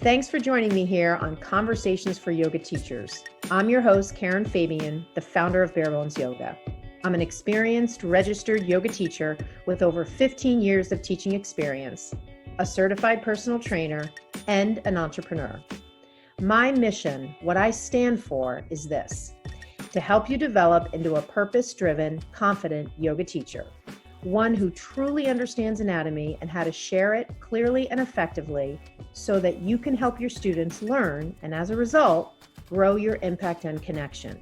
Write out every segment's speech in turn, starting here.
Thanks for joining me here on Conversations for Yoga Teachers. I'm your host, Karen Fabian, the founder of Bare Bones Yoga. I'm an experienced, registered yoga teacher with over 15 years of teaching experience, a certified personal trainer, and an entrepreneur. My mission, what I stand for, is this: to help you develop into a purpose-driven, confident yoga teacher, one who truly understands anatomy and how to share it clearly and effectively so that you can help your students learn and, as a result, grow your impact and connection.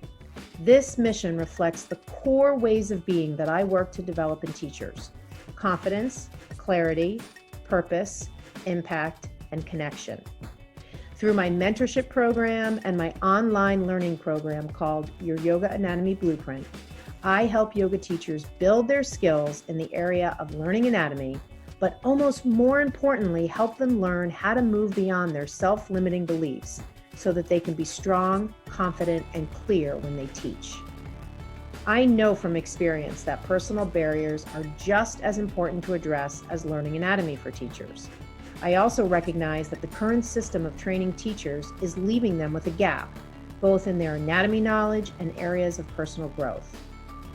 This mission reflects the core ways of being that I work to develop in teachers: confidence, clarity, purpose, impact, and connection. Through my mentorship program and my online learning program called Your Yoga Anatomy Blueprint, I help yoga teachers build their skills in the area of learning anatomy, but almost more importantly, help them learn how to move beyond their self-limiting beliefs so that they can be strong, confident, and clear when they teach. I know from experience that personal barriers are just as important to address as learning anatomy for teachers. I also recognize that the current system of training teachers is leaving them with a gap, both in their anatomy knowledge and areas of personal growth.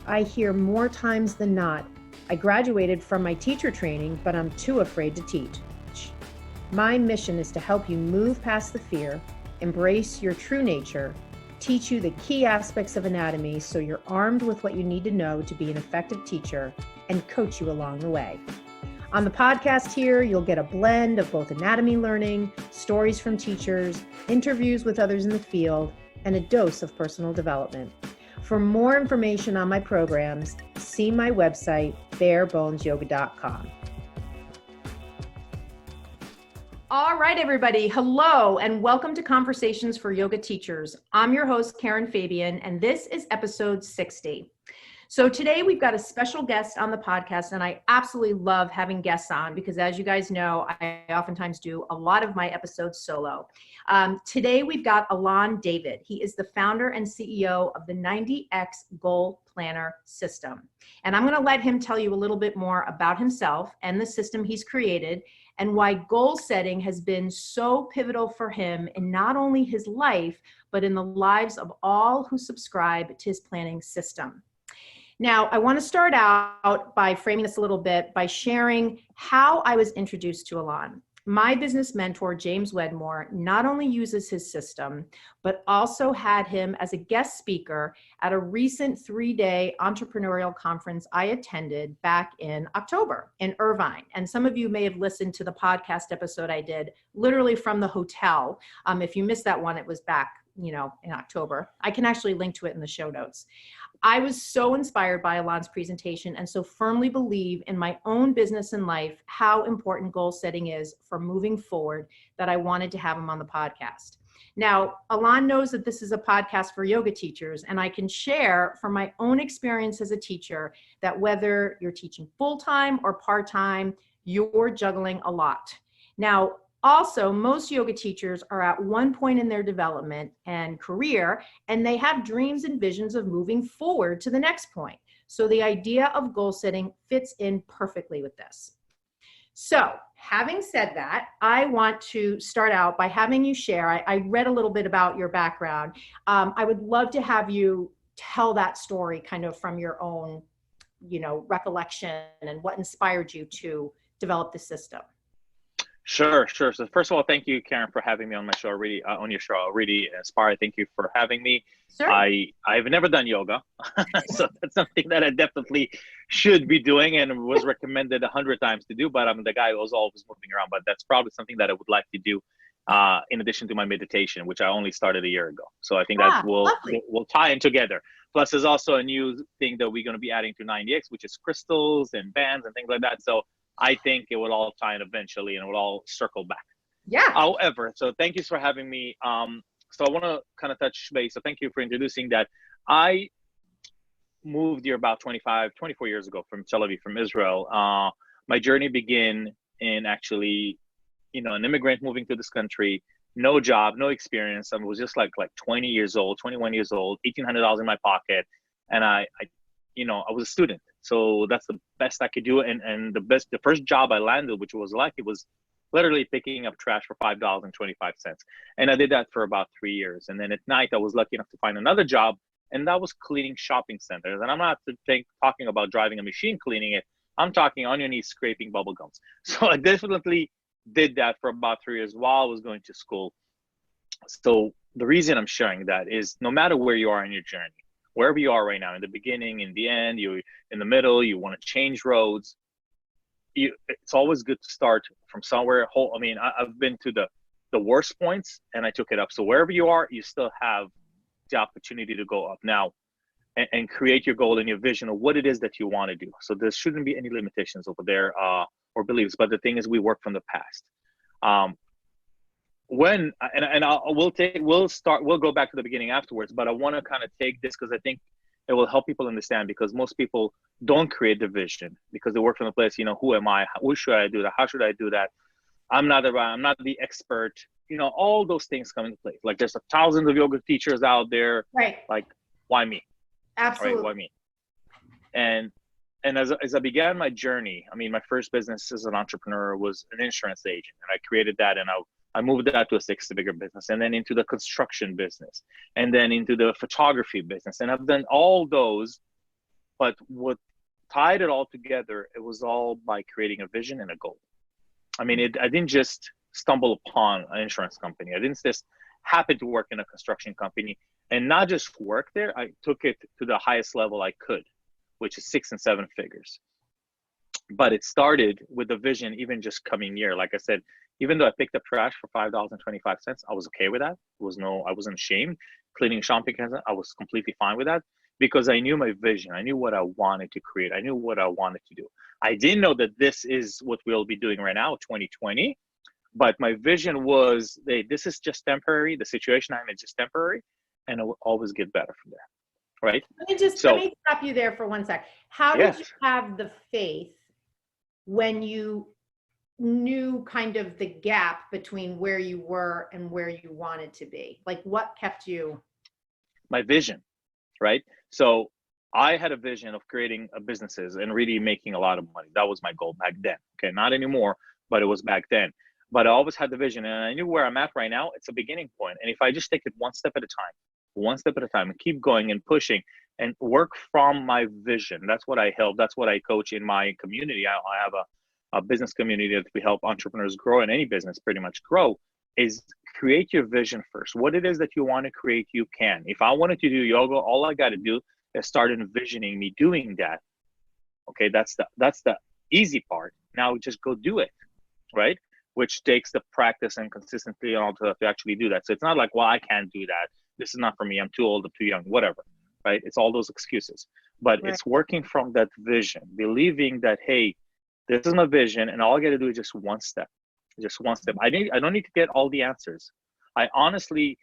I hear more times than not, I graduated from my teacher training, but I'm too afraid to teach. My mission is to help you move past the fear, embrace your true nature, teach you the key aspects of anatomy so you're armed with what you need to know to be an effective teacher, and coach you along the way. On the podcast here, you'll get a blend of both anatomy learning, stories from teachers, interviews with others in the field, and a dose of personal development. For more information on my programs, see my website, barebonesyoga.com. All right, everybody. Hello, and welcome to Conversations for Yoga Teachers. I'm your host, Karen Fabian, and this is episode 60. So today we've got a special guest on the podcast, and I absolutely love having guests on because, as you guys know, I oftentimes do a lot of my episodes solo. Today we've got Alon David. He is the founder and CEO of the 90X Goal Planner System. And I'm going to let him tell you a little bit more about himself and the system he's created and why goal setting has been so pivotal for him in not only his life, but in the lives of all who subscribe to his planning system. Now, I want to start out by framing this a little bit by sharing how I was introduced to Alon. My business mentor, James Wedmore, not only uses his system, but also had him as a guest speaker at a recent 3-day entrepreneurial conference I attended back in October in Irvine. And some of you may have listened to the podcast episode I did literally from the hotel. If you missed that one, it was back, in October. I can actually link to it in the show notes. I was so inspired by Alon's presentation and so firmly believe in my own business and life how important goal setting is for moving forward that I wanted to have him on the podcast. Now, Alon knows that this is a podcast for yoga teachers, and I can share from my own experience as a teacher that whether you're teaching full-time or part-time, you're juggling a lot. Now, also, most yoga teachers are at one point in their development and career, and they have dreams and visions of moving forward to the next point. So the idea of goal setting fits in perfectly with this. So having said that, I want to start out by having you share. I read a little bit about your background. I would love to have you tell that story kind of from your own, recollection and what inspired you to develop the system. Sure. So first of all, thank you, Karen, for having me on my show. On your show, really inspired. Thank you for having me. Sure. I've never done yoga, so that's something that I definitely should be doing and was recommended 100 times to do. But I'm the guy who's always moving around. But that's probably something that I would like to do in addition to my meditation, which I only started a year ago. So I think that will tie in together. Plus, there's also a new thing that we're going to be adding to 90X, which is crystals and bands and things like that. So I think it will all tie in eventually and it will all circle back. Yeah. However, so thank you for having me. So I want to kind of touch base. So thank you for introducing that. I moved here about 24 years ago from Tel Aviv, from Israel. My journey began in actually, an immigrant moving to this country, no job, no experience. I was just like 20 years old, 21 years old, $1,800 in my pocket. And I was a student. So that's the best I could do. And the first job I landed, which was it was literally picking up trash for $5.25. And I did that for about 3 years. And then at night, I was lucky enough to find another job, and that was cleaning shopping centers. And I'm not talking about driving a machine cleaning it. I'm talking on your knees scraping bubble gums. So I definitely did that for about 3 years while I was going to school. So the reason I'm sharing that is no matter where you are in your journey, wherever you are right now, in the beginning, in the end, you in the middle, you want to change roads, it's always good to start from somewhere. I mean, I've been to the worst points and I took it up. So wherever you are, you still have the opportunity to go up now and create your goal and your vision of what it is that you want to do. So there shouldn't be any limitations over there or beliefs. But the thing is, we work from the past. We'll go back to the beginning afterwards, but I want to kind of take this because I think it will help people understand, because most people don't create the vision because they work from the place, who am I? What should I do that? How should I do that? I'm not the expert. All those things come into play. Like there's thousands of yoga teachers out there. Right. Like, why me? Absolutely. Right? Why me? And as I began my journey, I mean, my first business as an entrepreneur was an insurance agent, and I created that, and I moved that to a six-figure business, and then into the construction business, and then into the photography business. And I've done all those, but what tied it all together, it was all by creating a vision and a goal. I mean, I didn't just stumble upon an insurance company. I didn't just happen to work in a construction company and not just work there. I took it to the highest level I could, which is 6 and 7 figures. But it started with the vision, even just coming here. Like I said, even though I picked up trash for $5.25, I was okay with that. I wasn't ashamed. Cleaning shopping centers, I was completely fine with that because I knew my vision. I knew what I wanted to create. I knew what I wanted to do. I didn't know that this is what we'll be doing right now, 2020. But my vision was, hey, this is just temporary. The situation I'm in is just temporary, and it will always get better from there, right? Let me stop you there for 1 sec. How did you have the faith when you knew kind of the gap between where you were and where you wanted to be? Like, what kept you? My vision, right? So I had a vision of creating businesses and really making a lot of money. That was my goal back then. Okay, not anymore, but it was back then. But I always had the vision, and I knew where I'm at right now. It's a beginning point. And if I just take it one step at a time, and keep going and pushing and work from my vision, that's what I help. That's what I coach in my community. I have a business community that we help entrepreneurs grow, and any business pretty much grow, is create your vision first. What it is that you want to create, you can. If I wanted to do yoga, all I got to do is start envisioning me doing that. Okay, that's the easy part. Now just go do it, right? Which takes the practice and consistency and all to actually do that. So it's not like, well, I can't do that. This is not for me. I'm too old, I'm too young, whatever, right? It's all those excuses. But It's working from that vision, believing that, hey, this is my vision, and all I got to do is just one step. I don't need to get all the answers. I honestly,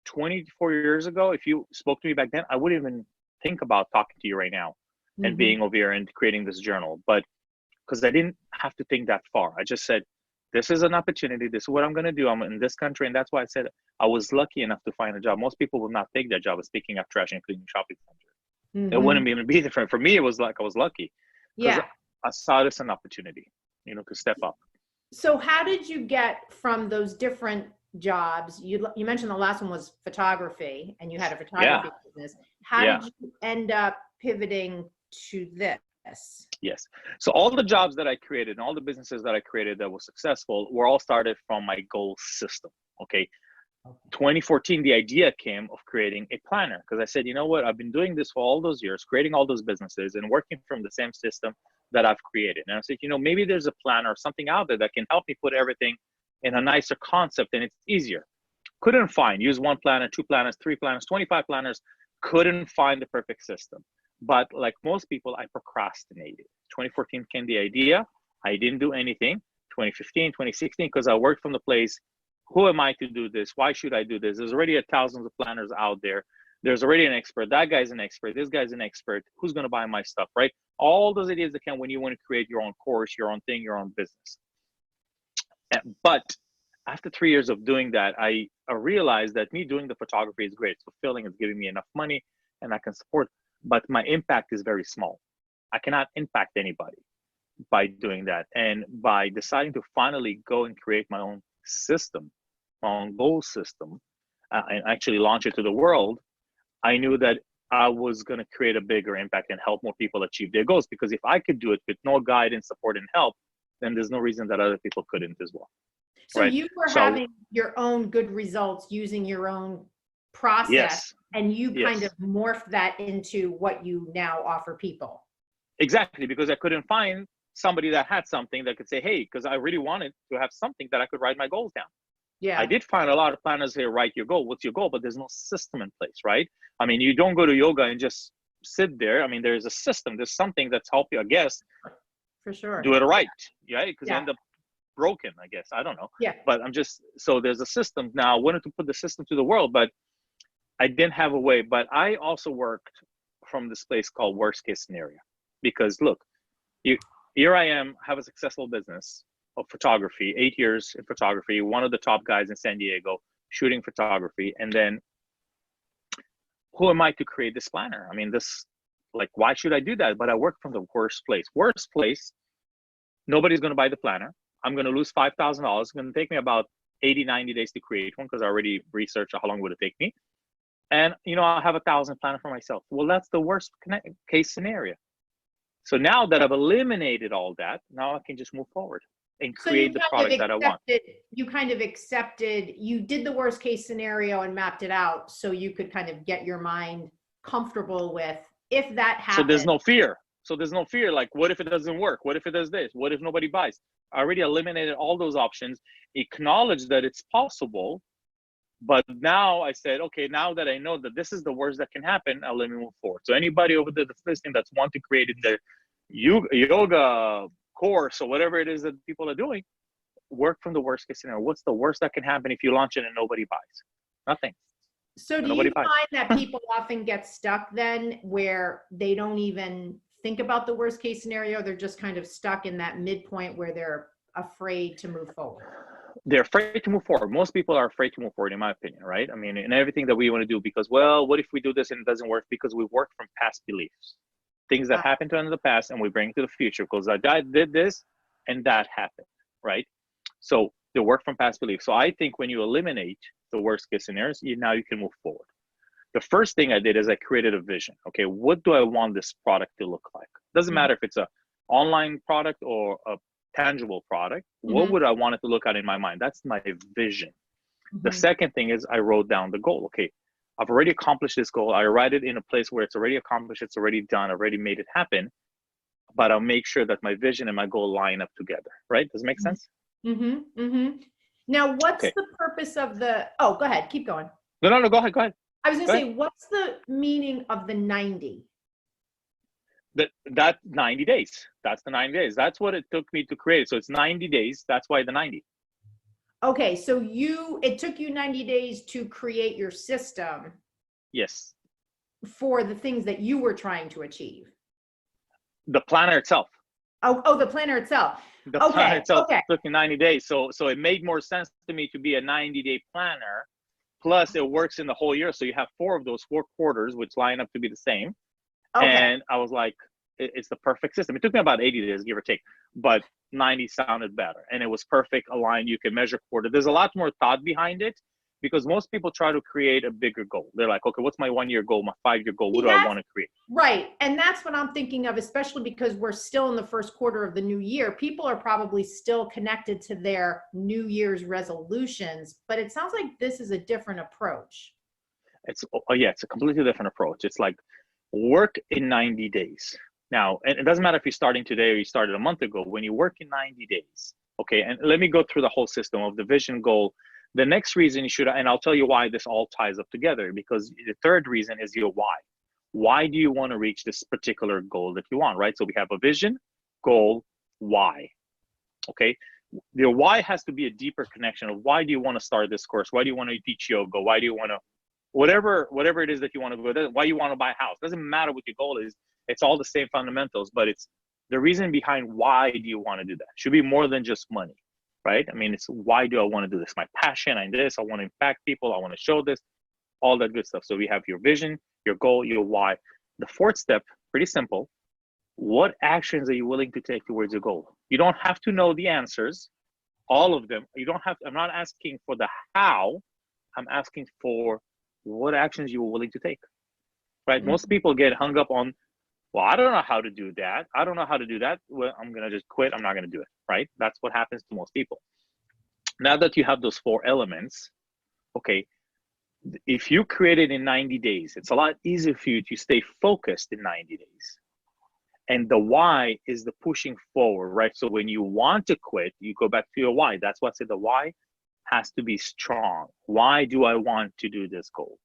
24 years ago, if you spoke to me back then, I wouldn't even think about talking to you right now and being over here and creating this journal. But because I didn't have to think that far. I just said, this is an opportunity. This is what I'm going to do. I'm in this country. And that's why I said I was lucky enough to find a job. Most people will not take that job as picking up trash and cleaning shopping centers. It wouldn't even be different. For me, it was like I was lucky. Yeah. I saw this an opportunity, to step up. So how did you get from those different jobs? You mentioned the last one was photography, and you had a photography business. How did you end up pivoting to this? Yes. So all the jobs that I created and all the businesses that I created that were successful were all started from my goal system. Okay. 2014, the idea came of creating a planner, because I said, you know what, I've been doing this for all those years, creating all those businesses and working from the same system that I've created. And I said, maybe there's a planner or something out there that can help me put everything in a nicer concept and it's easier. Couldn't find, use 1 planner, 2 planners, 3 planners, 25 planners, couldn't find the perfect system. But like most people, I procrastinated. 2014 came the idea. I didn't do anything. 2015, 2016, because I worked from the place, who am I to do this? Why should I do this? There's already thousands of planners out there. There's already an expert. That guy's an expert. This guy's an expert. Who's going to buy my stuff, right? All those ideas that can when you want to create your own course, your own thing, your own business. But after 3 years of doing that, I realized that me doing the photography is great. It's fulfilling. It's giving me enough money and I can support, but my impact is very small. I cannot impact anybody. by doing that. And by deciding to finally go and create my own system, my own goal system, and actually launch it to the world, I knew that I was going to create a bigger impact and help more people achieve their goals. Because if I could do it with no guidance, support, and help, then there's no reason that other people couldn't as well. So right? you were having your own good results using your own process, yes, and you kind yes. of morphed that into what you now offer people. Exactly, because I couldn't find somebody that had something that could say, hey, because I really wanted to have something that I could write my goals down. Yeah. I did find a lot of planners here, write your goal. What's your goal? But there's no system in place, right? I mean, you don't go to yoga and just sit there. I mean, there's a system. There's something that's helped you, I guess. For sure. Do it right, right? Because Yeah. you end up broken, I guess. I don't know. Yeah. But so there's a system. Now, I wanted to put the system to the world, but I didn't have a way. But I also worked from this place called worst case scenario. Because look, here I am, have a successful business of photography, 8 years in photography, one of the top guys in San Diego shooting photography. And then who am I to create this planner? I mean, why should I do that? But I work from the worst place. Worst place, nobody's going to buy the planner. I'm going to lose $5,000. It's going to take me about 80, 90 days to create one because I already researched how long would it take me. And, I'll have 1,000 planner for myself. Well, that's the worst case scenario. So now that I've eliminated all that, now I can just move forward and create the product that I want. You kind of accepted, you did the worst case scenario and mapped it out so you could kind of get your mind comfortable with if that happens. So there's no fear. Like, what if it doesn't work? What if it does this? What if nobody buys? I already eliminated all those options, acknowledged that it's possible. But now I said, okay, now that I know that this is the worst that can happen, now let me move forward. So anybody over there that's listening that's want to create in their yoga course or whatever it is that people are doing, work from the worst case scenario. What's the worst that can happen if you launch it and nobody buys? Nothing. So do you find that people often get stuck then where they don't even think about the worst case scenario? They're just kind of stuck in that midpoint where they're afraid to move forward. They're afraid to move forward. Most people are afraid to move forward, in my opinion, right? I mean, in everything that we want to do, because, well, what if we do this and it doesn't work? Because we work from past beliefs, things that happened to us in the past, and we bring it to the future because I did this and that happened, right? So they work from past beliefs. So I think when you eliminate the worst case scenarios, now you can move forward. The first thing I did is I created a vision. Okay, what do I want this product to look like? Doesn't matter if it's an online product or a tangible product. What would I want it to look at in my mind? That's my vision. The second thing is I wrote down the goal. Okay, I've already accomplished this goal. I write it in a place where it's already accomplished, it's already done, I've already made it happen, but I'll make sure that my vision and my goal line up together, right? Does it make sense? Now, what's the purpose of go ahead, keep going. No, go ahead. I was gonna say, what's the meaning of the 90? That 90 days. That's the 90 days. That's what it took me to create. So it's 90 days. That's why the 90. Okay, so it took you 90 days to create your system. Yes. For the things that you were trying to achieve. The planner itself. Oh, the planner itself. The planner itself took me 90 days. So it made more sense to me to be a 90-day planner. Plus, it works in the whole year. So you have 4 of those 4 quarters, which line up to be the same. Okay. And I was like, it's the perfect system. It took me about 80 days, give or take, but 90 sounded better. And it was perfect, aligned. You can measure quarter. There's a lot more thought behind it because most people try to create a bigger goal. They're like, okay, what's my 1-year goal, my 5-year goal? What do I want to create? Right. And that's what I'm thinking of, especially because we're still in the first quarter of the new year. People are probably still connected to their New Year's resolutions, but it sounds like this is a different approach. It's a completely different approach. It's like work in 90 days. Now, and it doesn't matter if you're starting today or you started a month ago, when you work in 90 days, okay, and let me go through the whole system of the vision goal. The next reason you should, and I'll tell you why this all ties up together, because the third reason is your why. Why do you want to reach this particular goal that you want, right? So we have a vision, goal, why, okay? Your why has to be a deeper connection of why do you want to start this course? Why do you want to teach yoga? Why do you want to, whatever it is that you want to go, why you want to buy a house? Doesn't matter what your goal is. It's all the same fundamentals, but it's the reason behind why do you want to do that. Should be more than just money, right? I mean, it's why do I want to do this? My passion, I want to impact people. I want to show this, all that good stuff. So we have your vision, your goal, your why. The fourth step, pretty simple. what actions are you willing to take towards your goal? You don't have to know the answers, all of them. You don't have to, I'm not asking for the how, I'm asking for what actions you are willing to take, right? Mhm. Most people get hung up on, well, I don't know how to do that. I don't know how to do that. Well, I'm going to just quit. I'm not going to do it, right? That's what happens to most people. Now that you have those 4 elements, okay, if you create it in 90 days, it's a lot easier for you to stay focused in 90 days. And the why is the pushing forward, right? So when you want to quit, you go back to your why. That's what's in the why has to be strong. Why do I want to do this goal?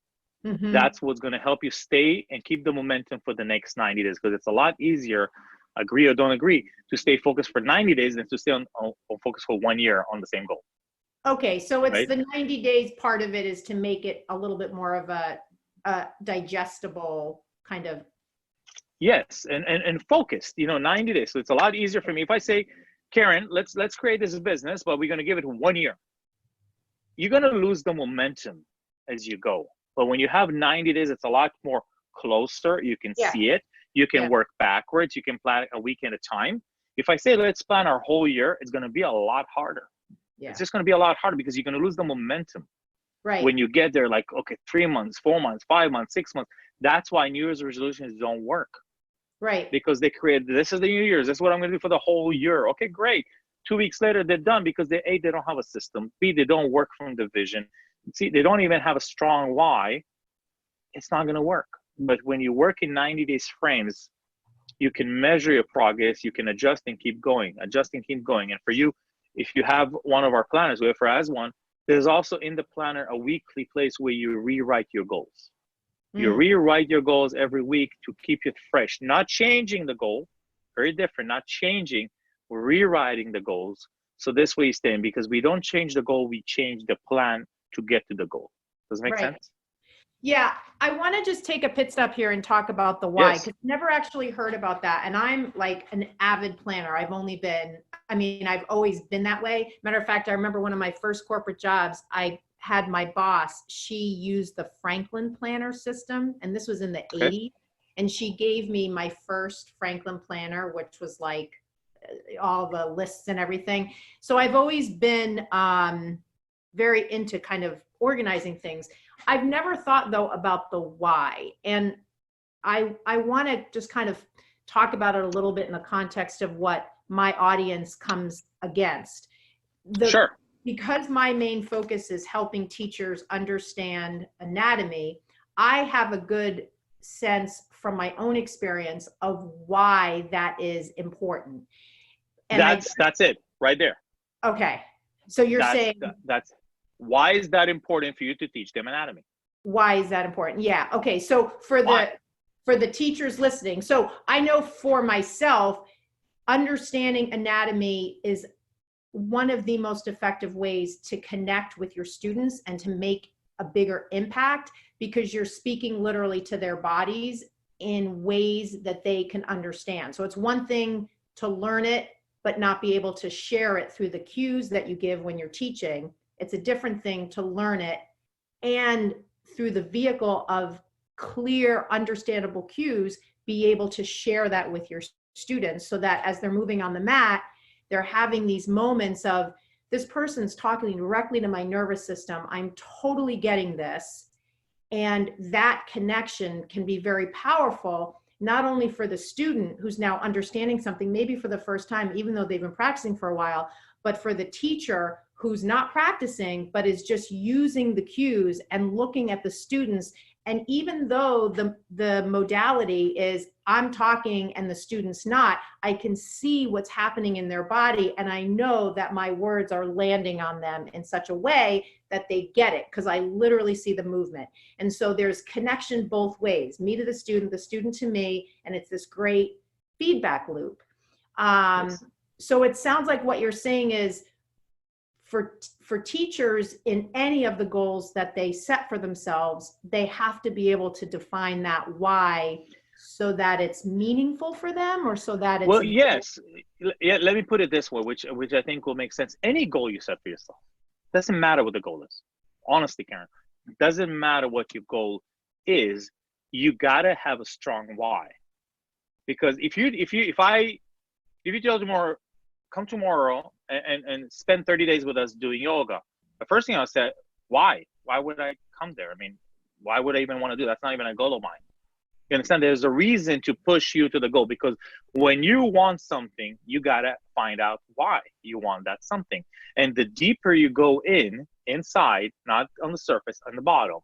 Mhm. That's what's going to help you stay and keep the momentum for the next 90 days, because it's a lot easier, agree or don't agree, to stay focused for 90 days than to stay on focus for 1 year on the same goal, Okay, so it's right? the 90 days part of it is to make it a little bit more of a digestible kind of. Yes, and focused, 90 days. So it's a lot easier for me. If I say, Karen, let's create this business, but we're going to give it 1 year. You're going to lose the momentum as you go. But when you have 90 days, it's a lot more closer. You can Yeah, see it. You yeah, can work backwards. You can plan a week at a time. If I say, let's plan our whole year, it's going to be a lot harder. It's yeah. just going to be a lot harder because you're going to lose the momentum. Right, When you get there, like, okay, 3 months, 4 months, 5 months, 6 months, that's why New Year's resolutions don't work, right, because they create, this is the New Year's, this is what I'm going to do for the whole year. Okay, great. 2 weeks later, they're done because A, they don't have a system. B, they don't work from the vision. C, they don't even have a strong why. It's not going to work. But when you work in 90 days frames, you can measure your progress. You can adjust and keep going, adjust and keep going. And for you, if you have one of our planners, whoever has one, there's also in the planner a weekly place where you rewrite your goals. You mm, rewrite your goals every week to keep it fresh, not changing the goal, very different, not changing, rewriting the goals. So this way you stay in, because we don't change the goal, we change the plan to get to the goal. Does it make right. sense? Yeah, I want to just take a pit stop here and talk about the why, Yes. because I've never actually heard about that. And I'm like an avid planner. I've always been that way. Matter of fact, I remember one of my first corporate jobs, I had my boss, she used the Franklin planner system, and this was in the Okay. 80s. And she gave me my first Franklin planner, which was like all the lists and everything. So I've always been very into kind of organizing things. I've never thought though about the why. And I want to just kind of talk about it a little bit in the context of what my audience comes against. Sure. Because my main focus is helping teachers understand anatomy, I have a good sense from my own experience of why that is important. And That's it right there. okay. So you're saying, That's why is that important for you to teach them anatomy? why is that important? Yeah. Okay. So Why? for the teachers listening, so I know for myself, understanding anatomy is one of the most effective ways to connect with your students and to make a bigger impact, because you're speaking literally to their bodies in ways that they can understand. So it's one thing to learn it, but not be able to share it through the cues that you give when you're teaching. It's a different thing to learn it and through the vehicle of clear, understandable cues, be able to share that with your students so that as they're moving on the mat, they're having these moments of, this person's talking directly to my nervous system. I'm totally getting this. And that connection can be very powerful, not only for the student who's now understanding something, maybe for the first time, even though they've been practicing for a while, but for the teacher who's not practicing, but is just using the cues and looking at the students. And even though the modality is I'm talking and the student's not, I can see what's happening in their body. And I know that my words are landing on them in such a way that they get it, because I literally see the movement. And so there's connection both ways, me to the student to me, and it's this great feedback loop. Yes. So it sounds like what you're saying is, for teachers in any of the goals that they set for themselves, they have to be able to define that why so that it's meaningful for them, or so that it's Well, yes. Yeah, let me put it this way, which I think will make sense. Any goal you set for yourself, doesn't matter what the goal is. Honestly, Karen, it doesn't matter what your goal is. You gotta have a strong why, Because if you tell tomorrow, come tomorrow and spend 30 days with us doing yoga, the first thing I said, why would I come there? I mean, why would I even want to do that? That's not even a goal of mine. You understand? There's a reason to push you to the goal, because when you want something, you gotta find out why you want that something. And the deeper you go inside, not on the surface, on the bottom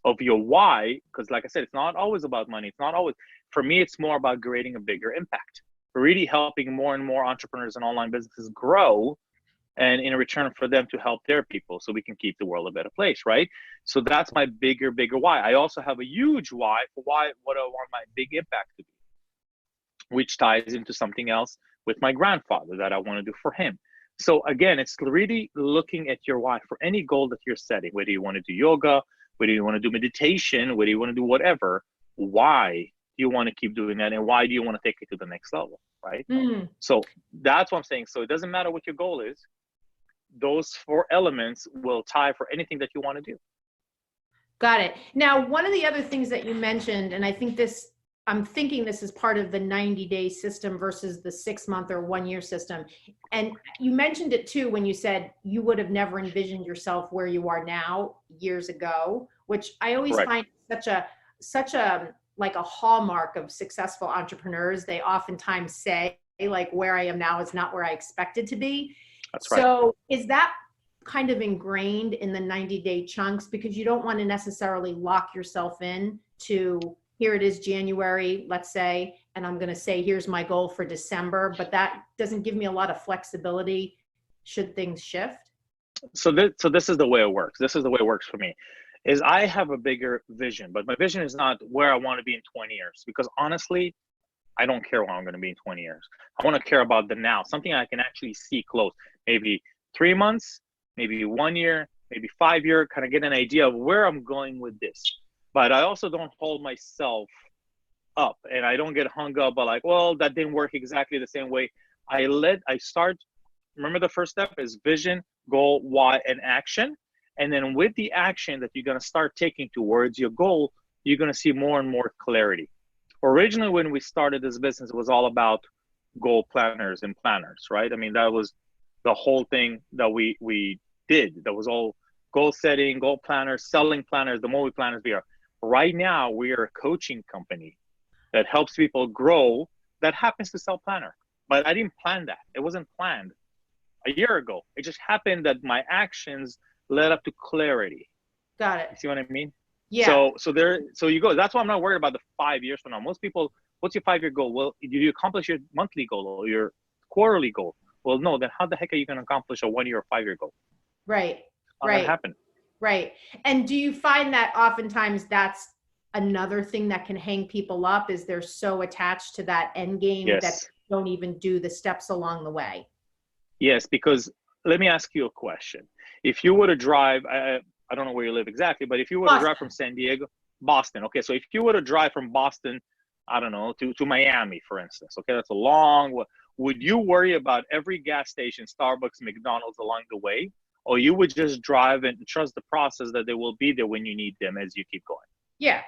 of your why, because like I said, it's not always about money. It's not always, for me, it's more about creating a bigger impact. Really helping more and more entrepreneurs and online businesses grow, and in return for them to help their people so we can keep the world a better place, right? So that's my bigger why. I also have a huge why for what I want my big impact to be, which ties into something else with my grandfather that I want to do for him. So again, it's really looking at your why for any goal that you're setting, whether you want to do yoga, whether you want to do meditation, whether you want to do whatever. Why do you want to keep doing that, and why do you want to take it to the next level, right? So that's what I'm saying. So it doesn't matter what your goal is. Those 4 elements will tie for anything that you want to do. Got it. Now, one of the other things that you mentioned, and I'm thinking this is part of the 90-day system versus the 6-month or 1-year system. And you mentioned it too when you said you would have never envisioned yourself where you are now years ago, which I always find such a like a hallmark of successful entrepreneurs. They oftentimes say, like, where I am now is not where I expected to be. That's right. So is that kind of ingrained in the 90-day chunks, because you don't want to necessarily lock yourself in to, here it is January, let's say, and I'm going to say, here's my goal for December, but that doesn't give me a lot of flexibility should things shift? So this is the way it works. This is the way it works for me, is I have a bigger vision, but my vision is not where I want to be in 20 years, because honestly, I don't care where I'm going to be in 20 years. I want to care about the now, something I can actually see close, maybe 3 months, maybe 1 year, maybe 5 year, kind of get an idea of where I'm going with this. But I also don't hold myself up, and I don't get hung up by like, well, that didn't work exactly the same way. Remember the first step is vision, goal, why, and action. And then with the action that you're going to start taking towards your goal, you're going to see more and more clarity. Originally, when we started this business, it was all about goal planners and planners, right? I mean, that was the whole thing that we did. That was all goal setting, goal planners, selling planners. The more we planners we are. Right now, we are a coaching company that helps people grow, that happens to sell planner. But I didn't plan that. It wasn't planned a year ago. It just happened that my actions led up to clarity. Got it. You see what I mean? Yeah. So you go. That's why I'm not worried about the 5 years from now. Most people, what's your 5-year goal? Well, did you accomplish your monthly goal or your quarterly goal? Well, no, then how the heck are you going to accomplish a 1-year or 5-year goal? Right. Not going to happen. Right. And do you find that oftentimes that's another thing that can hang people up, is they're so attached to that end game that they don't even do the steps along the way? Yes, because let me ask you a question. If you were to drive, I don't know where you live exactly, but if you were to drive from San Diego, Boston, okay, so if you were to drive from Boston, I don't know, to Miami, for instance, okay, that's a long, would you worry about every gas station, Starbucks, McDonald's along the way? Or you would just drive and trust the process that they will be there when you need them as you keep going? Yeah.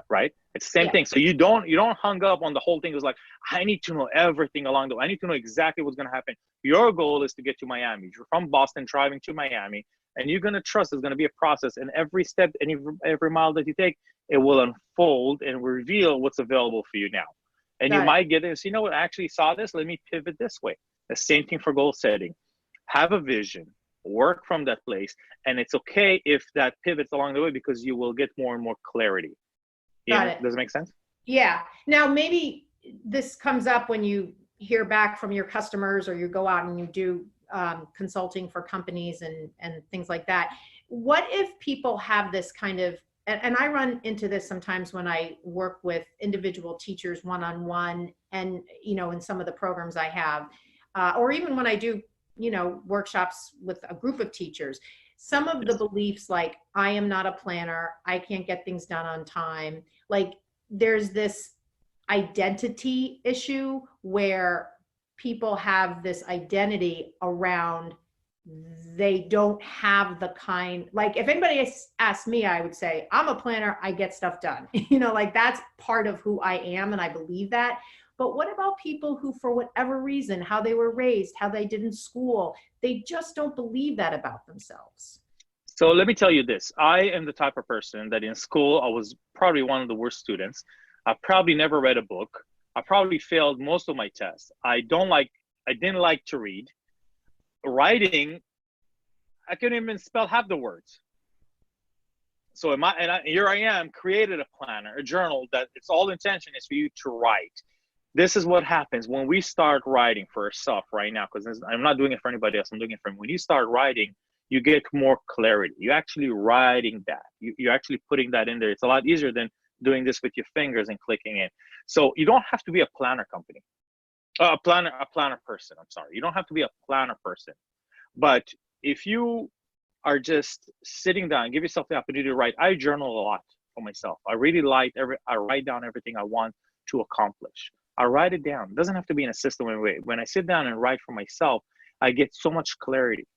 Right. It's the same thing. So you don't hung up on the whole thing. It was like, I need to know everything along the way. I need to know exactly what's going to happen. Your goal is to get to Miami. You're from Boston driving to Miami, and you're going to trust there's going to be a process. And every step, and every mile that you take, it will unfold and reveal what's available for you now. And you might get it and say, you know what, I actually saw this. Let me pivot this way. The same thing for goal setting. Have a vision, work from that place. And it's okay if that pivots along the way, because you will get more and more clarity. Got it. Does it make sense? Yeah. Now, maybe this comes up when you hear back from your customers, or you go out and you do consulting for companies and things like that. What if people have this kind of, and I run into this sometimes when I work with individual teachers one-on-one, and, in some of the programs I have, or even when I do, workshops with a group of teachers, some of the beliefs, like, I am not a planner, I can't get things done on time. Like, there's this identity issue where people have this identity around they don't have the kind, like if anybody asked me, I would say, I'm a planner, I get stuff done. Like that's part of who I am, and I believe that. But what about people who, for whatever reason, how they were raised, how they did in school, they just don't believe that about themselves? So let me tell you this. I am the type of person that in school, I was probably one of the worst students. I probably never read a book. I probably failed most of my tests. I didn't like to read. Writing, I couldn't even spell half the words. So here I am, created a planner, a journal that its all intention is for you to write. This is what happens when we start writing for ourselves right now, because I'm not doing it for anybody else. I'm doing it for me. When you start writing, you get more clarity. You're actually writing that. You're actually putting that in there. It's a lot easier than doing this with your fingers and clicking in. So you don't have to be a planner company, a planner person. I'm sorry. You don't have to be a planner person. But if you are just sitting down, give yourself the opportunity to write. I journal a lot for myself. I really I write down everything I want to accomplish. I write it down. It doesn't have to be in a system way. When I sit down and write for myself, I get so much clarity,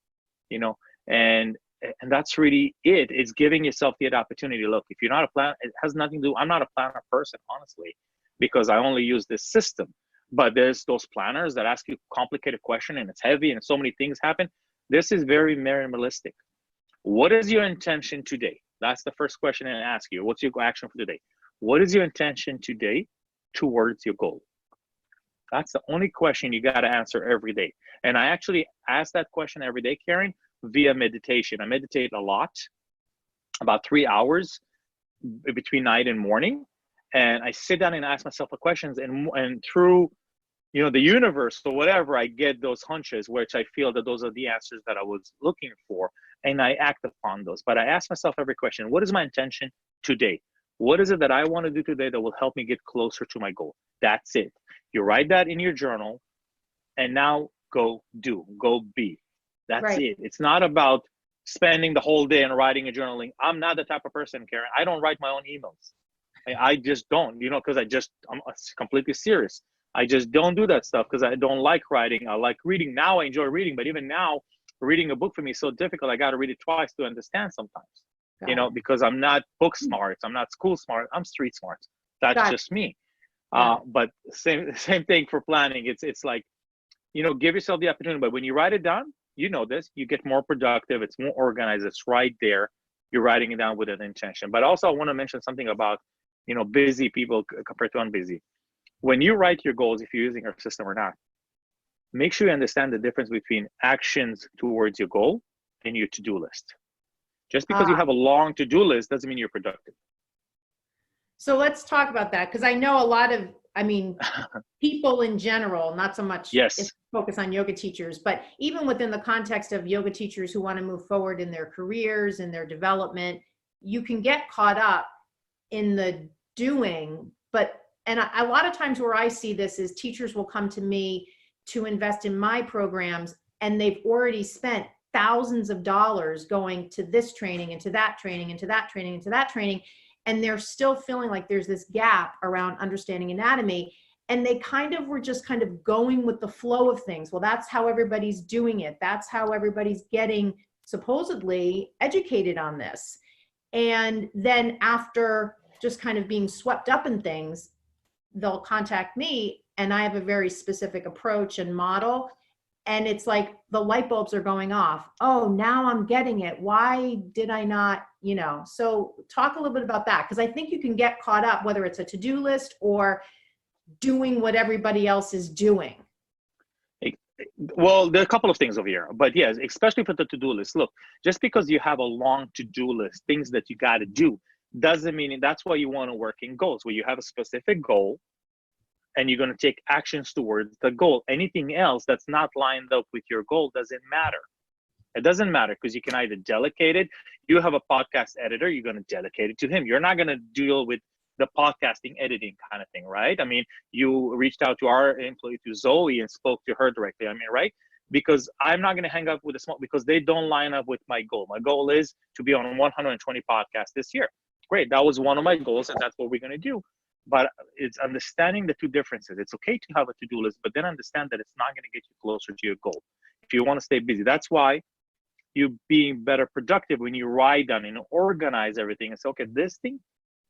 and that's really it. It's giving yourself the opportunity. Look, if you're not a planner, it has nothing to do. I'm not a planner person, honestly, because I only use this system. But there's those planners that ask you a complicated question and it's heavy and so many things happen. This is very minimalistic. What is your intention today? That's the first question I ask you. What's your action for today? What is your intention today towards your goal? That's the only question you got to answer every day. And I actually ask that question every day, Karen, via meditation. I meditate a lot, about 3 hours between night and morning. And I sit down and ask myself the questions, and through the universe or whatever, I get those hunches, which I feel that those are the answers that I was looking for, and I act upon those. But I ask myself every question: what is my intention today? What is it that I want to do today that will help me get closer to my goal? That's it. You write that in your journal, and now go do, go be. That's Right. it. It's not about spending the whole day and writing and journaling. I'm not the type of person, Karen. I don't write my own emails. I just don't, because I'm completely serious. I just don't do that stuff because I don't like writing. I like reading. Now I enjoy reading, but even now, reading a book for me is so difficult. I got to read it twice to understand sometimes, because I'm not book smart. I'm not school smart. I'm street smart. That's just me. But same thing for planning. It's like, give yourself the opportunity. But when you write it down, this, you get more productive. It's more organized. It's right there. You're writing it down with an intention. But also I want to mention something about, busy people compared to unbusy. When you write your goals, if you're using our system or not, make sure you understand the difference between actions towards your goal and your to-do list. Just because you have a long to-do list doesn't mean you're productive. So let's talk about that, because I know a lot of, people in general, not so much Yes. focus on yoga teachers, but even within the context of yoga teachers who want to move forward in their careers and their development, you can get caught up in the doing. And a lot of times where I see this is teachers will come to me to invest in my programs, and they've already spent thousands of dollars going to this training and to that training and to that training and to that training. And they're still feeling like there's this gap around understanding anatomy. And they were just going with the flow of things. Well, that's how everybody's doing it. That's how everybody's getting supposedly educated on this. And then after just being swept up in things, they'll contact me, and I have a very specific approach and model. And it's like the light bulbs are going off. Oh, now I'm getting it. Why did I not, So talk a little bit about that, because I think you can get caught up, whether it's a to-do list or doing what everybody else is doing. Well, there are a couple of things over here, but yes, especially for the to-do list. Look, just because you have a long to-do list, things that you got to do, doesn't mean that's why you want to work in goals, where you have a specific goal and you're going to take actions towards the goal. Anything else that's not lined up with your goal doesn't matter. It doesn't matter, because you can either delegate it. You have a podcast editor, you're going to delegate it to him. You're not going to deal with the podcasting editing kind of thing, right? You reached out to our employee, to Zoe, and spoke to her directly. Right? Because I'm not going to hang up with because they don't line up with my goal. My goal is to be on 120 podcasts this year. Great. That was one of my goals, and that's what we're going to do. But it's understanding the two differences. It's okay to have a to-do list, but then understand that it's not going to get you closer to your goal if you want to stay busy. That's why you being better productive when you write down and organize everything and say, okay, this thing,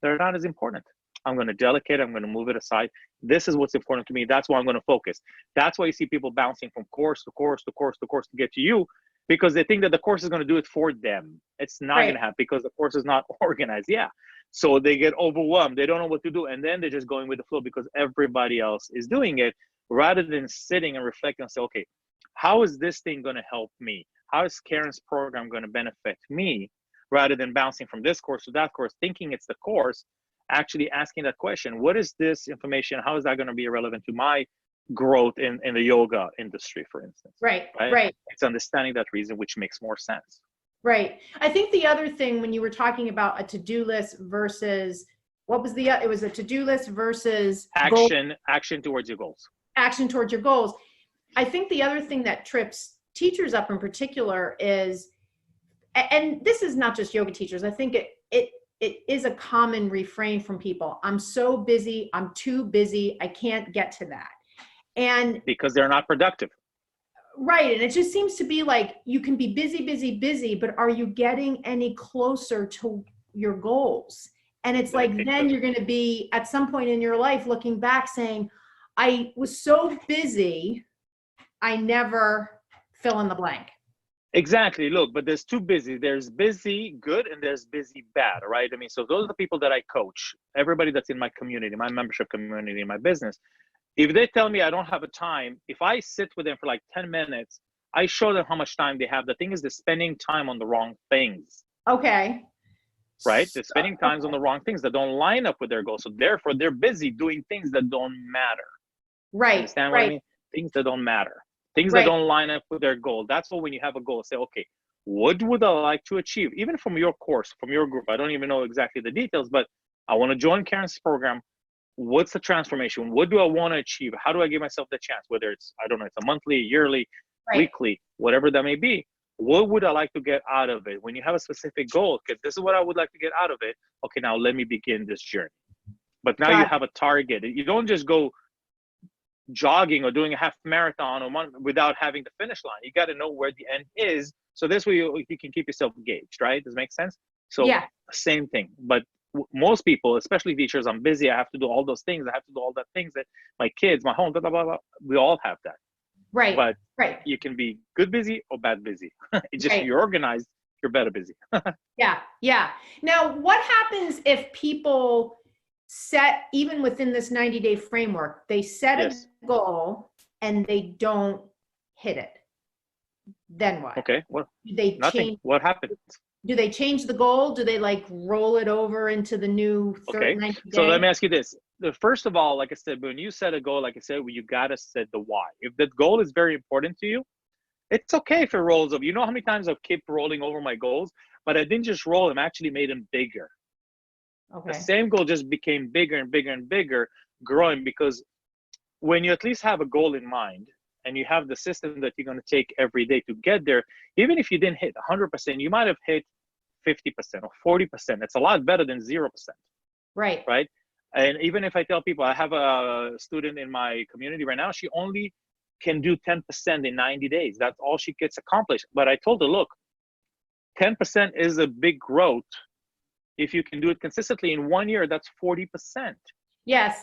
they're not as important. I'm going to delegate. I'm going to move it aside. This is what's important to me. That's why I'm going to focus. That's why you see people bouncing from course to course to course to course to get to you, because they think that the course is going to do it for them. It's not going to happen because the course is not organized. Yeah. So they get overwhelmed. They don't know what to do. And then they're just going with the flow because everybody else is doing it, rather than sitting and reflecting and say, okay, how is this thing going to help me? How is Karen's program going to benefit me? Rather than bouncing from this course to that course, thinking it's the course, actually asking that question, what is this information? How is that going to be relevant to my growth in the yoga industry, for instance? Right. It's understanding that reason, which makes more sense. Right. I think the other thing, when you were talking about a to-do list versus, it was a to-do list versus action towards your goals. Action towards your goals. I think the other thing that trips teachers up in particular is, and this is not just yoga teachers, I think it is a common refrain from people. I'm so busy. I'm too busy. I can't get to that. And because they're not productive. Right. And it just seems to be like, you can be busy, busy, busy, but are you getting any closer to your goals? And it's like, then you're going to be at some point in your life looking back saying, I was so busy, I never fill in the blank. Exactly. Look, but there's two busy. There's busy good and there's busy bad, right? I mean, so those are the people that I coach, everybody that's in my community, my membership community, my business. If they tell me I don't have a time, if I sit with them for like 10 minutes, I show them how much time they have. The thing is, they're spending time on the wrong things. Okay. Right? They're spending time on the wrong things that don't line up with their goals. So therefore, they're busy doing things that don't matter. Right. Understand what I mean? Things that don't matter. Things that don't line up with their goal. That's why when you have a goal, say, okay, what would I like to achieve? Even from your course, from your group, I don't even know exactly the details, but I want to join Karen's program. What's the transformation? What do I want to achieve? How do I give myself the chance? Whether it's, I don't know, it's a monthly, yearly, weekly, whatever that may be. What would I like to get out of it? When you have a specific goal, because this is what I would like to get out of it. Okay, now let me begin this journey. But now you have a target. You don't just go jogging or doing a half marathon or one without having the finish line. You got to know where the end is. So this way you can keep yourself engaged, right? Does it make sense? So same thing. But most people, especially teachers, I'm busy. I have to do all those things. I have to do all that things that my kids, my home, blah, blah, blah, blah. We all have that. Right. But you can be good busy or bad busy. It's just you're organized, you're better busy. Yeah. Now, what happens if people set, even within this 90-day framework, they set a goal and they don't hit it? Then what? Okay. Well, they nothing. change? What happens? Do they change the goal? Do they like roll it over into the new 90 days? So let me ask you this. First of all, like I said, when you set a goal, like I said, you got to set the why. If that goal is very important to you, it's okay if it rolls over. You know how many times I've kept rolling over my goals, but I didn't just roll them, I actually made them bigger. Okay. The same goal just became bigger and bigger and bigger, growing, because when you at least have a goal in mind and you have the system that you're going to take every day to get there, even if you didn't hit 100%, you might have hit 50% or 40%. It's a lot better than 0%. Right. Right. And even if I tell people, I have a student in my community right now, she only can do 10% in 90 days. That's all she gets accomplished. But I told her, look, 10% is a big growth. If you can do it consistently in 1 year, that's 40%. Yes.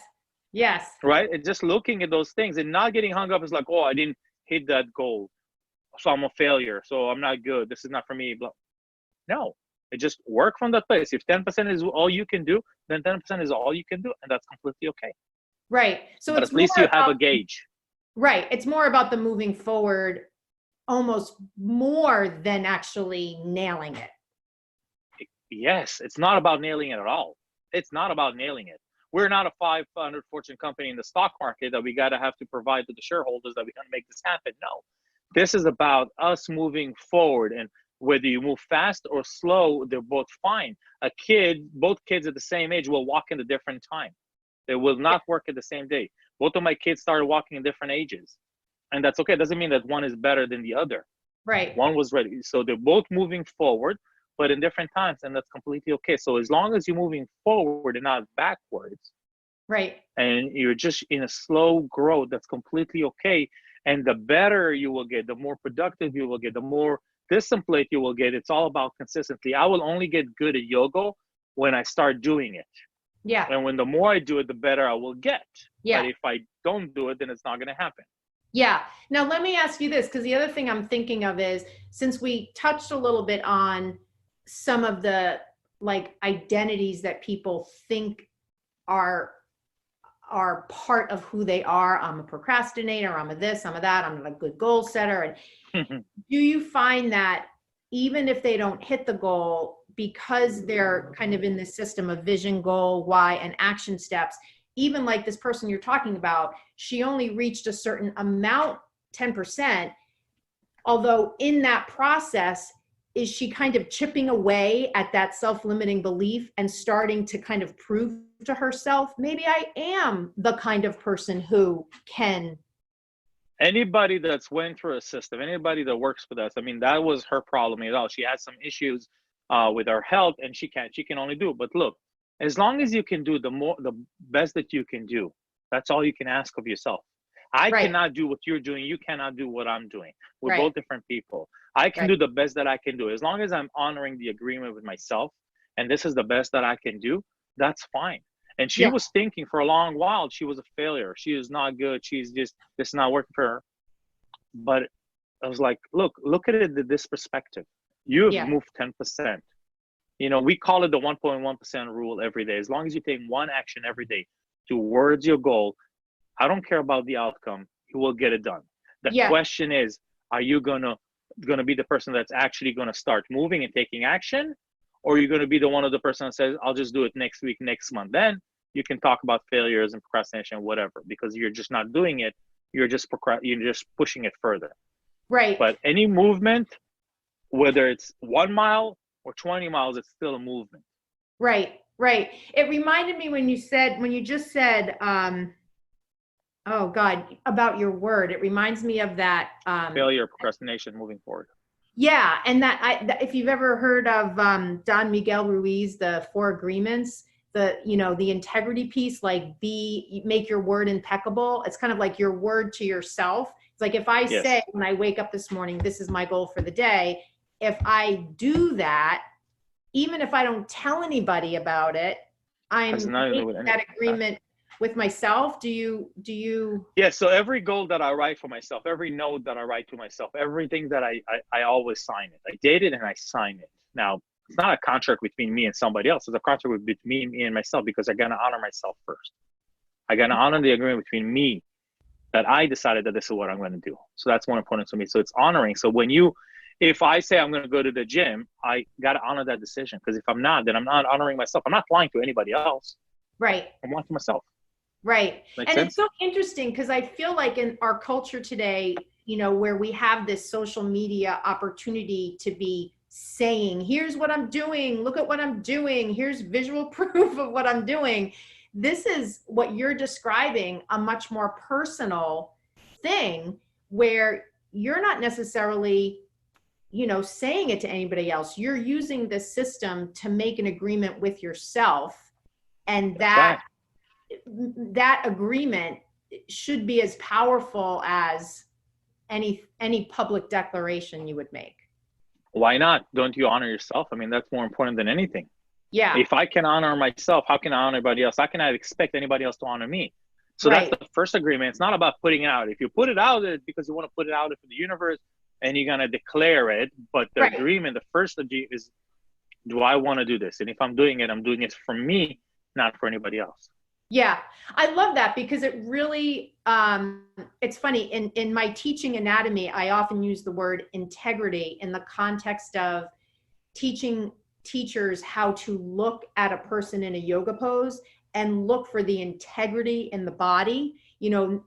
Right. And just looking at those things and not getting hung up is like, oh, I didn't hit that goal, so I'm a failure, so I'm not good, this is not for me. No, it just work from that place. If 10% is all you can do, then 10% is all you can do, and that's completely okay. Right. So but at least you have a gauge. Right. It's more about the moving forward, almost more than actually nailing it. Yes, it's not about nailing it at all. It's not about nailing it. We're not a 500 fortune company in the stock market that we got to have to provide to the shareholders that we're going to make this happen. No, this is about us moving forward, and whether you move fast or slow, they're both fine. Both kids at the same age will walk in a different time. They will not work at the same day. Both of my kids started walking at different ages, and that's okay. It doesn't mean that one is better than the other. Right. One was ready. So they're both moving forward, but in different times, and that's completely okay. So as long as you're moving forward and not backwards, right, and you're just in a slow growth, that's completely okay. And the better you will get, the more productive you will get, the more this template you will get, it's all about consistency. I will only get good at yoga when I start doing it. Yeah. And when the more I do it, the better I will get. Yeah. But if I don't do it, then it's not going to happen. Yeah. Now, let me ask you this, because the other thing I'm thinking of is, since we touched a little bit on some of the like identities that people think are part of who they are. I'm a procrastinator, I'm a this, I'm a that, I'm a good goal setter. And do you find that even if they don't hit the goal, because they're kind of in this system of vision, goal, why, and action steps, even like this person you're talking about, she only reached a certain amount, 10%, although in that process, is she kind of chipping away at that self-limiting belief and starting to kind of prove to herself, maybe I am the kind of person who can. Anybody that's went through a system, anybody that works with us, I mean, that was her problem at all. She had some issues with her health, and she can only do. But look, as long as you can do the best that you can do, that's all you can ask of yourself. I cannot do what you're doing. You cannot do what I'm doing. We're both different people. I can do the best that I can do. As long as I'm honoring the agreement with myself, and this is the best that I can do, that's fine. And she was thinking for a long while she was a failure. She is not good. She's just, this is not working for her. But I was like, look at it this perspective. You have moved 10%. You know, we call it the 1.1% rule every day. As long as you take one action every day towards your goal, I don't care about the outcome, you will get it done. The question is, are you gonna be the person that's actually gonna start moving and taking action? Or are you gonna be the one of the person that says, I'll just do it next week, next month? Then you can talk about failures and procrastination, whatever, because you're just not doing it. You're just pushing it further. Right. But any movement, whether it's 1 mile or 20 miles, it's still a movement. Right. It reminded me when you just said, oh God, about your word. It reminds me of that. Failure, procrastination, moving forward. Yeah. And if you've ever heard of Don Miguel Ruiz, the 4 agreements, the integrity piece, like make your word impeccable. It's kind of like your word to yourself. It's like, if I say when I wake up this morning, this is my goal for the day. If I do that, even if I don't tell anybody about it, I'm making that agreement with myself. Do you? Yeah. So every goal that I write for myself, every note that I write to myself, everything that I always sign it. I date it and I sign it. Now, it's not a contract between me and somebody else. It's a contract between me and myself, because I got to honor myself first. I got to honor the agreement between me that I decided that this is what I'm going to do. So that's more important to me. So it's honoring. So if I say I'm going to go to the gym, I got to honor that decision. Because if I'm not, then I'm not honoring myself. I'm not lying to anybody else. Right. I'm lying to myself. Right. Makes and sense? It's so interesting, because I feel like in our culture today, where we have this social media opportunity to be saying, here's what I'm doing, look at what I'm doing, here's visual proof of what I'm doing. This is what you're describing, a much more personal thing, where you're not necessarily, saying it to anybody else. You're using this system to make an agreement with yourself. And that agreement should be as powerful as any public declaration you would make. Why not? Don't you honor yourself? I mean, that's more important than anything. Yeah. If I can honor myself, how can I honor anybody else? How can I expect anybody else to honor me? So that's the first agreement. It's not about putting it out. If you put it out, it's because you want to put it out into the universe and you're going to declare it. But the agreement, the first agreement is, do I want to do this? And if I'm doing it for me, not for anybody else. Yeah, I love that, because it really, it's funny, in my teaching anatomy, I often use the word integrity in the context of teaching teachers how to look at a person in a yoga pose and look for the integrity in the body.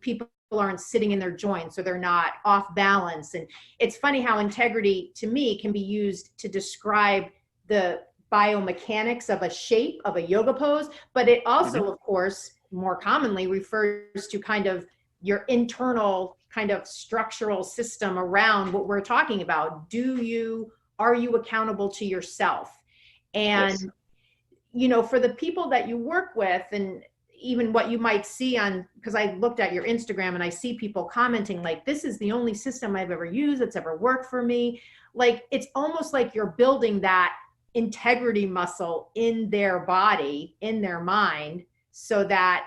People aren't sitting in their joints, or they're not off balance. And it's funny how integrity to me can be used to describe the biomechanics of a shape of a yoga pose, but it also, of course, more commonly refers to kind of your internal kind of structural system around what we're talking about. Are you accountable to yourself? And, for the people that you work with, and, even what you might see on, because I looked at your Instagram and I see people commenting like, this is the only system I've ever used that's ever worked for me. Like, it's almost like you're building that integrity muscle in their body, in their mind, so that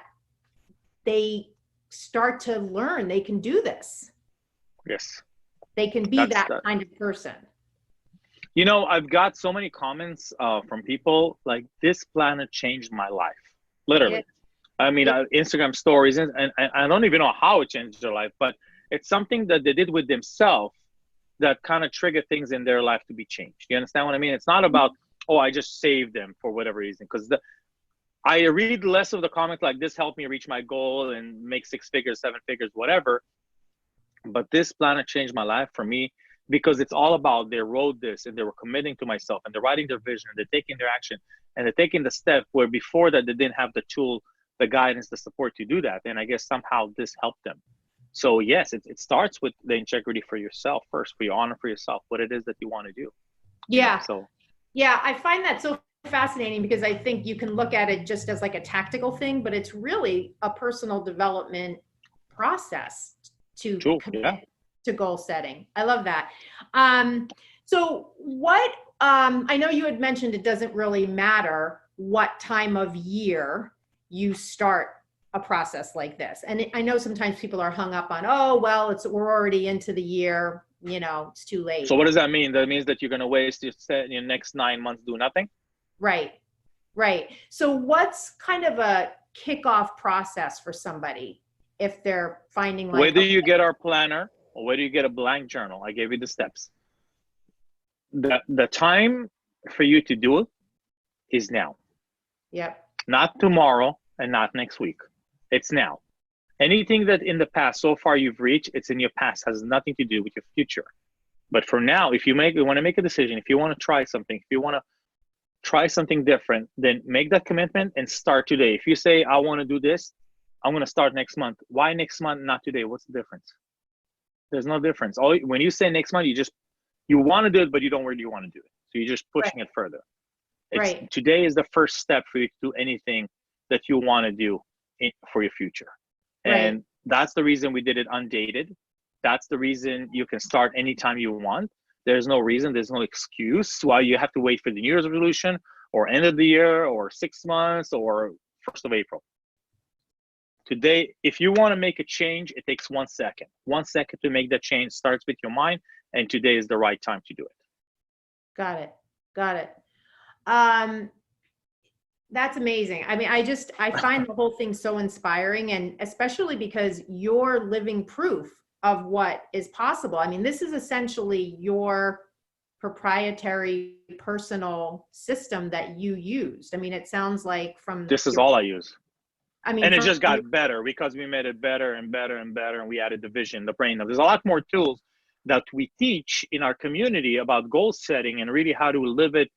they start to learn they can do this. Yes. They can be that kind of person. You know, I've got so many comments from people like, this planet changed my life. Literally. I mean, Instagram stories, and I don't even know how it changed their life, but it's something that they did with themselves that kind of triggered things in their life to be changed. You understand what I mean? It's not about, oh, I just saved them for whatever reason. Because I read less of the comments like, this helped me reach my goal and make 6 figures, 7 figures, whatever. But this planet changed my life for me, because it's all about, they wrote this and they were committing to myself and they're writing their vision and they're taking their action and they're taking the step where before that they didn't have the tool, the guidance, the support to do that. And I guess somehow this helped them. So yes, it starts with the integrity for yourself first, for your honor for yourself, what it is that you want to do. Yeah. So yeah, I find that so fascinating, because I think you can look at it just as like a tactical thing, but it's really a personal development process to commit to goal setting. I love that. So what, I know you had mentioned it doesn't really matter what time of year you start a process like this. And I know sometimes people are hung up on, oh, well, we're already into the year, you know, it's too late. So what does that mean? That means that you're going to waste your next 9 months doing nothing? Right. Right. So what's kind of a kickoff process for somebody if they're finding like, whether you get our planner or whether you get a blank journal, I gave you the steps. The time for you to do it is now. Yep. Not tomorrow and not next week. It's now. Anything that in the past so far you've reached, it's in your past, has nothing to do with your future. But for now, if you want to make a decision, if you want to try something, if you want to try something different, then make that commitment and start today. If you say, I want to do this, I'm going to start next month. Why next month, not today? What's the difference? There's no difference. When you say next month, you want to do it, but you don't really want to do it. So you're just pushing it further. Today is the first step for you to do anything that you want to do for your future. And that's the reason we did it undated. That's the reason you can start anytime you want. There's no reason, there's no excuse why you have to wait for the New Year's resolution or end of the year or 6 months or 1st of April. Today, if you want to make a change, it takes 1 second. 1 second to make that change starts with your mind, and today is the right time to do it. Got it. Got it. That's amazing. I mean, I find the whole thing so inspiring, and especially because you're living proof of what is possible. I mean, this is essentially your proprietary personal system that you used. I mean, it sounds like this is all I use. I mean, and it just got better because we made it better and better and better, and we added the vision, the brain. There's a lot more tools that we teach in our community about goal setting and really how to live it.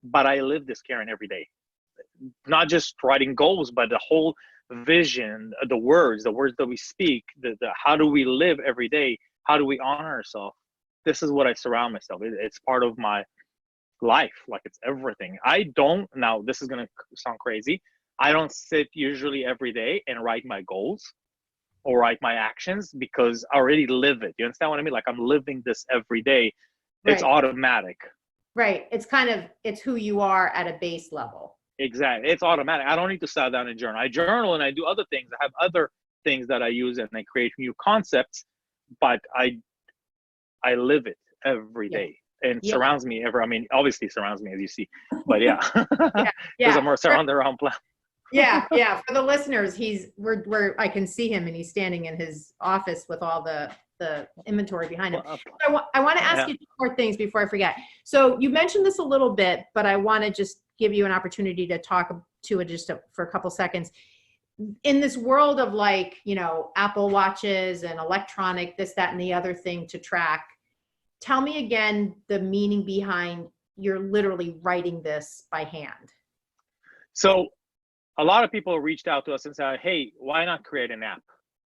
But I live this, Karen, every day. Not just writing goals, but the whole vision, the words that we speak, the how do we live every day? How do we honor ourselves? This is what I surround myself. It's part of my life. Like, it's everything. Now this is going to sound crazy. I don't sit usually every day and write my goals or write my actions because I already live it. You understand what I mean? Like, I'm living this every day. It's automatic. Right. It's who you are at a base level. Exactly. It's automatic. I don't need to sit down and journal. I journal and I do other things. I have other things that I use and I create new concepts, but I live it every day. And surrounds me obviously surrounds me, as you see, but because I'm surrounded around plants. Yeah. For the listeners, I can see him, and he's standing in his office with all the inventory behind him. I want to ask you 2 more things before I forget. So you mentioned this a little bit, but I want to just give you an opportunity to talk to it for a couple seconds. In this world of Apple Watches and electronic, this, that, and the other thing to track, tell me again the meaning behind you're literally writing this by hand. So a lot of people reached out to us and said, hey, why not create an app,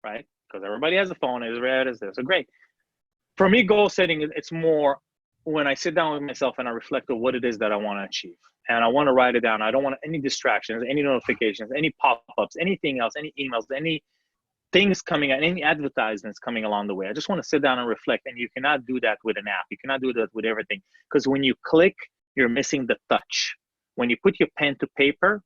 right? Because everybody has a phone, is red, is this. So great. For me, goal setting, it's more when I sit down with myself and I reflect on what it is that I want to achieve, and I want to write it down. I don't want any distractions, any notifications, any pop-ups, anything else, any emails, any things coming out, any advertisements coming along the way. I just want to sit down and reflect. And you cannot do that with an app. You cannot do that with everything, because when you click, you're missing the touch. When you put your pen to paper,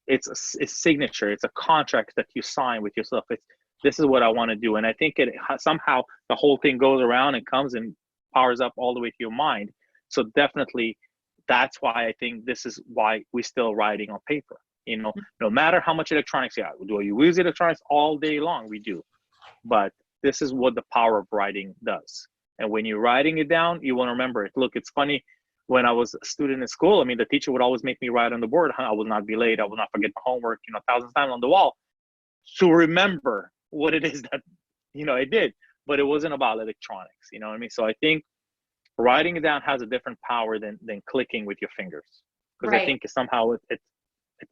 it's a signature. It's a contract that you sign with yourself. It's, this is what I want to do. And I think it somehow the whole thing goes around and comes and powers up all the way to your mind. So definitely that's why I think this is why we're still writing on paper. You know, no matter how much electronics you have, do you use electronics all day long? We do. But this is what the power of writing does. And when you're writing it down, you want to remember it. Look, it's funny. When I was a student in school, I mean, the teacher would always make me write on the board. I will not be late. I will not forget my homework, you know, thousands of times on the wall to remember what it is that, you know, I did. But it wasn't about electronics, you know what I mean? So I think writing it down has a different power than clicking with your fingers. Because I think somehow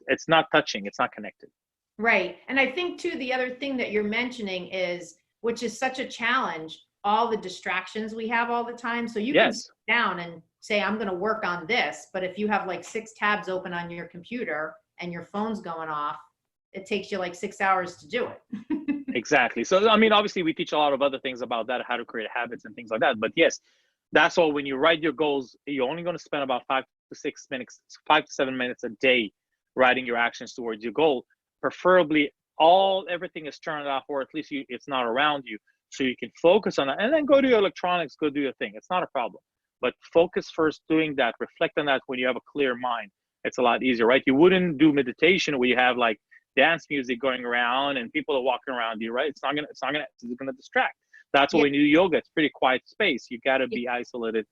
it's not touching, it's not connected. Right. And I think too, the other thing that you're mentioning is, which is such a challenge, all the distractions we have all the time. So you can sit down and say, I'm going to work on this. But if you have like 6 tabs open on your computer and your phone's going off, it takes you like 6 hours to do it. Exactly. So, I mean, obviously we teach a lot of other things about that, how to create habits and things like that. But yes, that's all. When you write your goals, you're only going to spend about 5 to 6 minutes, 5 to 7 minutes a day writing your actions towards your goal. Preferably everything is turned off, or at least it's not around you, so you can focus on that, and then go to your electronics, go do your thing. It's not a problem, but focus first doing that. Reflect on that. When you have a clear mind, it's a lot easier, right? You wouldn't do meditation where you have like dance music going around and people are walking around you, right? It's gonna distract. That's why when you do yoga, it's pretty quiet space. You got to be isolated.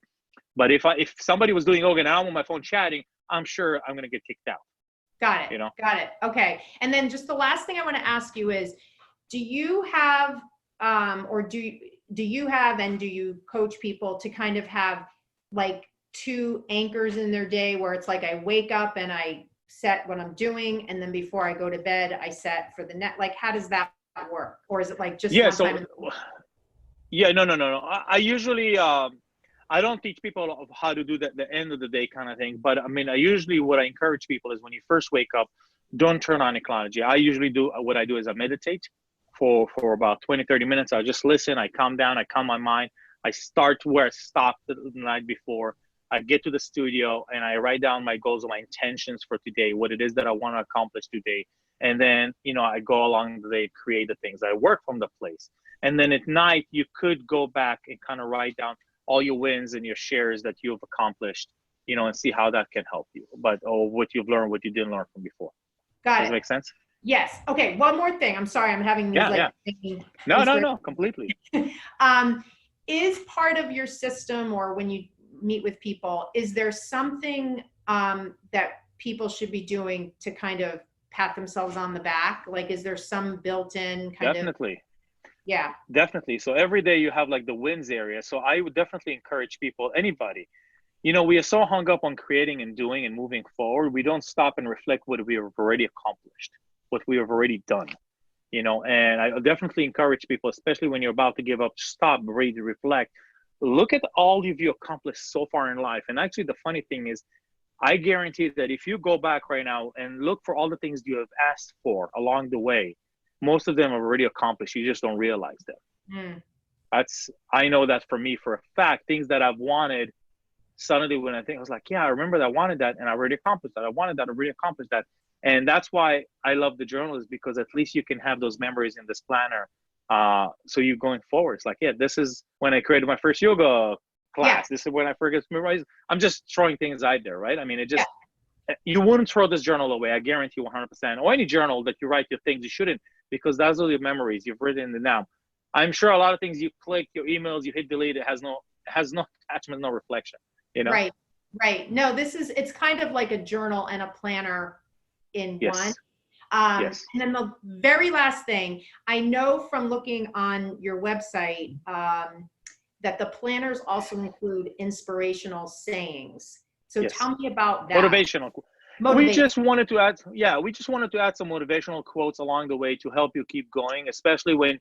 But if somebody was doing yoga and I'm on my phone chatting, I'm sure I'm gonna get kicked out. Got it. You know? Got it. Okay. And then just the last thing I want to ask you is, do you have, or do you have, and do you coach people to kind of have like 2 anchors in their day where it's like, I wake up and I set what I'm doing, and then before I go to bed, I set for the like, how does that work? Or is it like just one time? No. I usually, I don't teach people of how to do that the end of the day kind of thing. But I mean, what I encourage people is when you first wake up, don't turn on technology. I usually what I do is I meditate for about 20, 30 minutes. I just listen, I calm down, I calm my mind. I start where I stopped the night before. I get to the studio and I write down my goals and my intentions for today, what it is that I want to accomplish today. And then, you know, I go along the day, create the things. I work from the place. And then at night, you could go back and kind of write down all your wins and your shares that you've accomplished, you know, and see how that can help you. Or what you've learned, what you didn't learn from before. Got it. Does it make sense? Yes. Okay. One more thing. I'm sorry. I'm having these No, completely. Is part of your system, or when you meet with people, is there something that people should be doing to kind of pat themselves on the back? Like, is there some built-in kind of? Yeah. Definitely. So every day you have like the wins area. So I would definitely encourage people, anybody, you know, we are so hung up on creating and doing and moving forward. We don't stop and reflect what we have already accomplished, what we have already done, you know. And I definitely encourage people, especially when you're about to give up, stop, breathe, reflect. Look at all you've accomplished so far in life. And actually the funny thing is, I guarantee that if you go back right now and look for all the things you have asked for along the way, most of them are already accomplished. You just don't realize them. I know that for me, for a fact, things that I've wanted, suddenly when I think, I was like, yeah, I remember that I wanted that and I already accomplished that. I wanted that, I already accomplished that. And that's why I love the journal, is because at least you can have those memories in this planner. So you're going forward. It's like, yeah, this is when I created my first yoga class. This is when I first memorized. I'm just throwing things out there, right? I mean, it just, you wouldn't throw this journal away. I guarantee you 100%. Or any journal that you write your things, you shouldn't, because those are your memories. You've written in the now. I'm sure a lot of things you click, your emails, you hit delete, it has no attachment, no reflection, you know? Right. No, it's kind of like a journal and a planner in one. And then the very last thing, I know from looking on your website that the planners also include inspirational sayings. So tell me about that. Motivational. We just wanted to add some motivational quotes along the way to help you keep going, especially when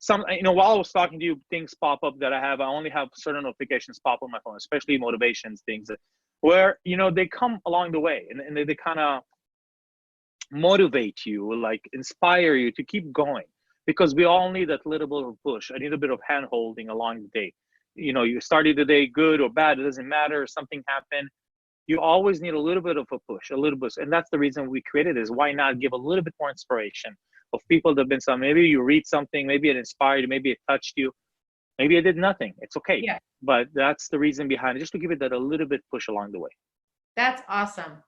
while I was talking to you, things pop up that I only have certain notifications pop on my phone, especially motivations things where, they come along the way and they kind of motivate you, like inspire you to keep going, because we all need that little bit of a push. I need a bit of hand holding along the day. You started the day good or bad, it doesn't matter. Something happened. You always need a little bit of a push, a little bit. And that's the reason we created is why not give a little bit more inspiration of people that have been maybe you read something, maybe it inspired you, maybe it touched you, maybe it did nothing. It's okay. Yeah. But that's the reason behind it, just to give it that a little bit push along the way. That's awesome.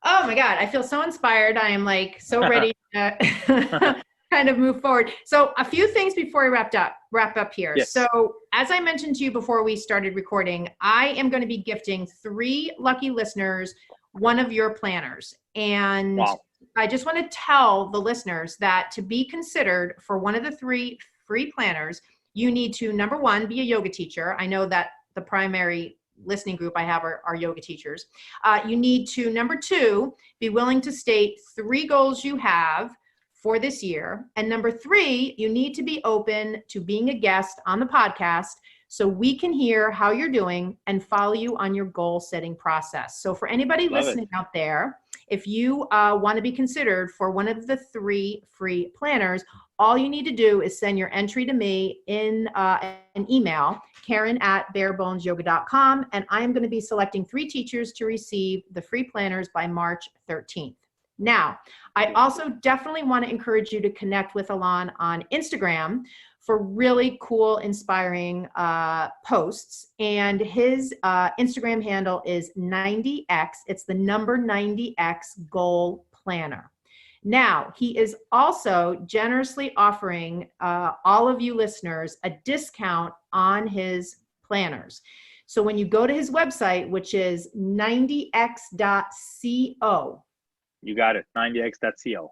Oh my God, I feel so inspired. I am like so ready to kind of move forward. So a few things before we wrap up here. Yes. So as I mentioned to you before we started recording, I am going to be gifting 3 lucky listeners one of your planners. And wow. I just want to tell the listeners that to be considered for one of the 3 free planners, you need to, number 1, be a yoga teacher. I know that the primary listening group I have are yoga teachers. You need to, number 2, be willing to state 3 goals you have for this year. And number 3, you need to be open to being a guest on the podcast so we can hear how you're doing and follow you on your goal setting process. So for anybody listening out there, if you want to be considered for one of the 3 free planners, all you need to do is send your entry to me in an email, Karen@barebonesyoga.com, and I'm going to be selecting 3 teachers to receive the free planners by March 13th. Now, I also definitely want to encourage you to connect with Alon on Instagram for really cool, inspiring posts. And his Instagram handle is 90X. It's the number 90X Goal Planner. Now, he is also generously offering all of you listeners a discount on his planners. So when you go to his website, which is 90x.co. You got it, 90x.co.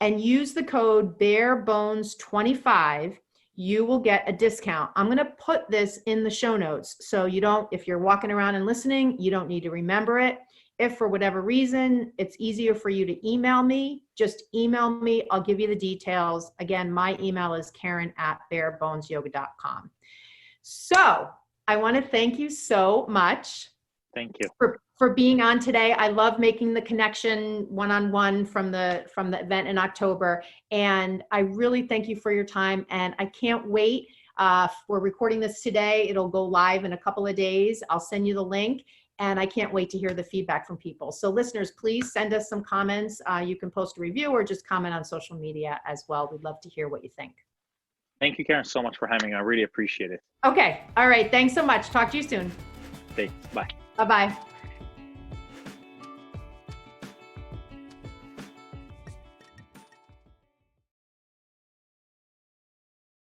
And use the code BareBones25, you will get a discount. I'm going to put this in the show notes. So if you're walking around and listening, you don't need to remember it. If for whatever reason, it's easier for you to email me, just email me. I'll give you the details. Again, my email is Karen@barebonesyoga.com. So I want to thank you so much. Thank you. For being on today. I love making the connection one-on-one from the event in October. And I really thank you for your time. And I can't wait. We're recording this today. It'll go live in a couple of days. I'll send you the link. And I can't wait to hear the feedback from people. So listeners, please send us some comments. You can post a review or just comment on social media as well. We'd love to hear what you think. Thank you, Karen, so much for having me. I really appreciate it. Okay. All right. Thanks so much. Talk to you soon. Thanks. Bye. Bye-bye.